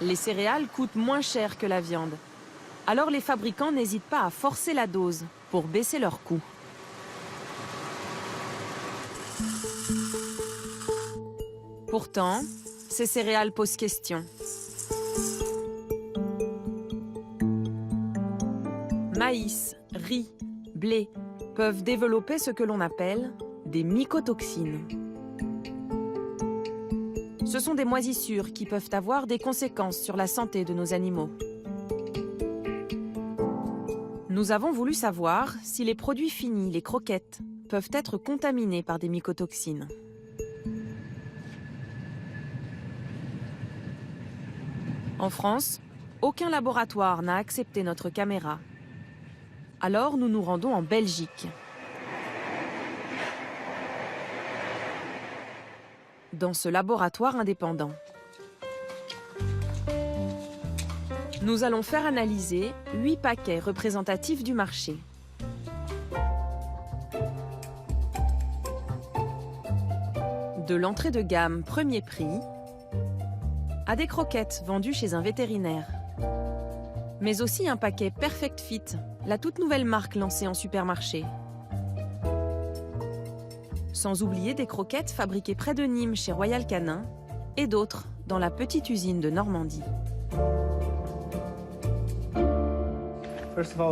Les céréales coûtent moins cher que la viande. Alors les fabricants n'hésitent pas à forcer la dose pour baisser leurs coûts. Pourtant, ces céréales posent question. Maïs, riz, blé peuvent développer ce que l'on appelle des mycotoxines. Ce sont des moisissures qui peuvent avoir des conséquences sur la santé de nos animaux. Nous avons voulu savoir si les produits finis, les croquettes, peuvent être contaminés par des mycotoxines. En France, aucun laboratoire n'a accepté notre caméra. Alors nous nous rendons en Belgique. Dans ce laboratoire indépendant, nous allons faire analyser 8 paquets représentatifs du marché. De l'entrée de gamme premier prix à des croquettes vendues chez un vétérinaire. Mais aussi un paquet Perfect Fit, la toute nouvelle marque lancée en supermarché. Sans oublier des croquettes fabriquées près de Nîmes chez Royal Canin et d'autres dans la petite usine de Normandie.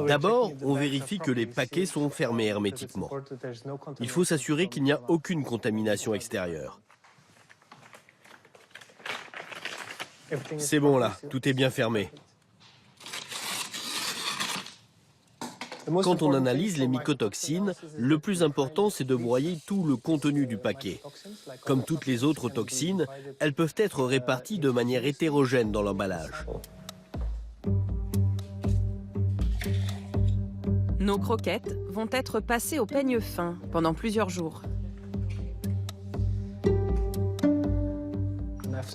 D'abord, on vérifie que les paquets sont fermés hermétiquement. Il faut s'assurer qu'il n'y a aucune contamination extérieure. C'est bon là, tout est bien fermé. Quand on analyse les mycotoxines, le plus important c'est de broyer tout le contenu du paquet. Comme toutes les autres toxines, elles peuvent être réparties de manière hétérogène dans l'emballage. Nos croquettes vont être passées au peigne fin pendant plusieurs jours.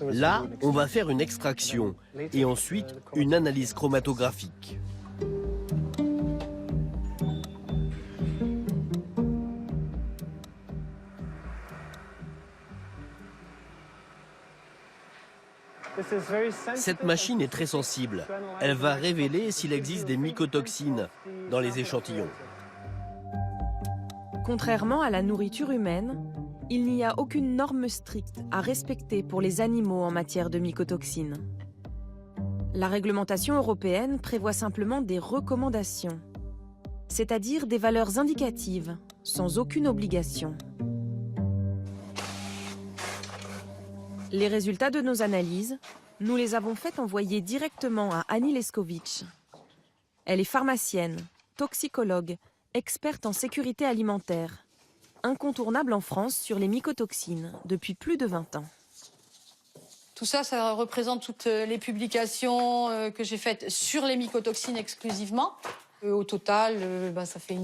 Là, on va faire une extraction et ensuite une analyse chromatographique. Cette machine est très sensible. Elle va révéler s'il existe des mycotoxines dans les échantillons. Contrairement à la nourriture humaine, il n'y a aucune norme stricte à respecter pour les animaux en matière de mycotoxines. La réglementation européenne prévoit simplement des recommandations, c'est-à-dire des valeurs indicatives, sans aucune obligation. Les résultats de nos analyses, nous les avons fait envoyer directement à Annie Leskovitch. Elle est pharmacienne, toxicologue, experte en sécurité alimentaire, incontournable en France sur les mycotoxines depuis plus de 20 ans. Tout ça, ça représente toutes les publications que j'ai faites sur les mycotoxines exclusivement. Au total, ça fait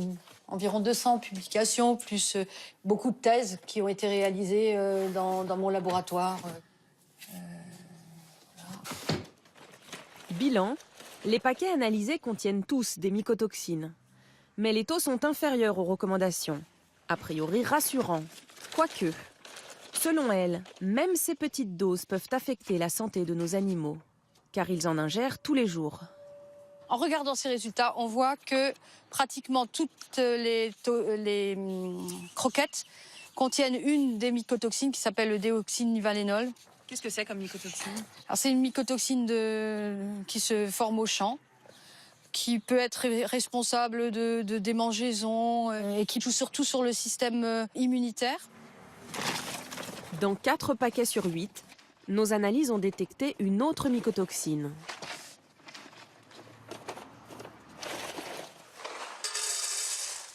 environ 200 publications, plus beaucoup de thèses qui ont été réalisées dans mon laboratoire. Bilan, les paquets analysés contiennent tous des mycotoxines. Mais les taux sont inférieurs aux recommandations. A priori rassurant. Quoique, selon elle, même ces petites doses peuvent affecter la santé de nos animaux, car ils en ingèrent tous les jours. En regardant ces résultats, on voit que pratiquement toutes les croquettes contiennent une des mycotoxines qui s'appelle le déoxynivalénol. Qu'est-ce que c'est comme mycotoxine? Alors, c'est une mycotoxine qui se forme au champ, qui peut être responsable de démangeaisons et qui joue surtout sur le système immunitaire. Dans 4 paquets sur 8, nos analyses ont détecté une autre mycotoxine.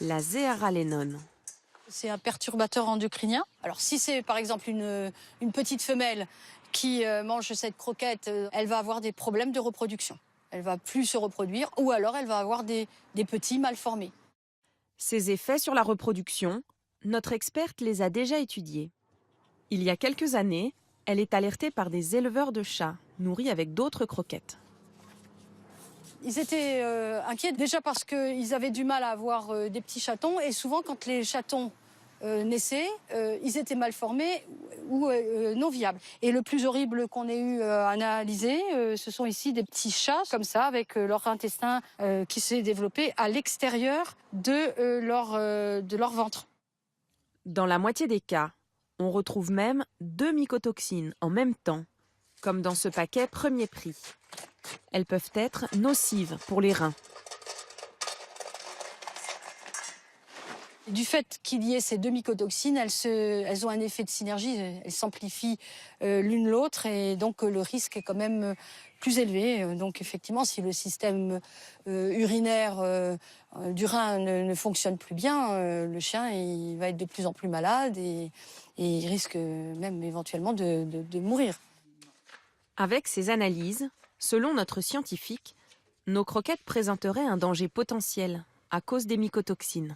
La zéaralénone. C'est un perturbateur endocrinien. Alors si c'est par exemple une petite femelle qui mange cette croquette, elle va avoir des problèmes de reproduction. Elle va plus se reproduire ou alors elle va avoir des petits mal formés. Ces effets sur la reproduction, notre experte les a déjà étudiés. Il y a quelques années, elle est alertée par des éleveurs de chats nourris avec d'autres croquettes. Ils étaient inquiets déjà parce qu'ils avaient du mal à avoir des petits chatons et souvent quand les chatons naissaient, ils étaient mal formés ou non viables. Et le plus horrible qu'on ait eu à analyser, ce sont ici des petits chats comme ça, avec leur intestin qui s'est développé à l'extérieur de leur ventre. Dans la moitié des cas, on retrouve même 2 mycotoxines en même temps, comme dans ce paquet premier prix. Elles peuvent être nocives pour les reins. Du fait qu'il y ait ces 2 mycotoxines, elles ont un effet de synergie, elles s'amplifient l'une l'autre et donc le risque est quand même plus élevé. Donc effectivement, si le système urinaire du rein ne fonctionne plus bien, le chien il va être de plus en plus malade et il risque même éventuellement de mourir. Avec ces analyses, selon notre scientifique, nos croquettes présenteraient un danger potentiel à cause des mycotoxines.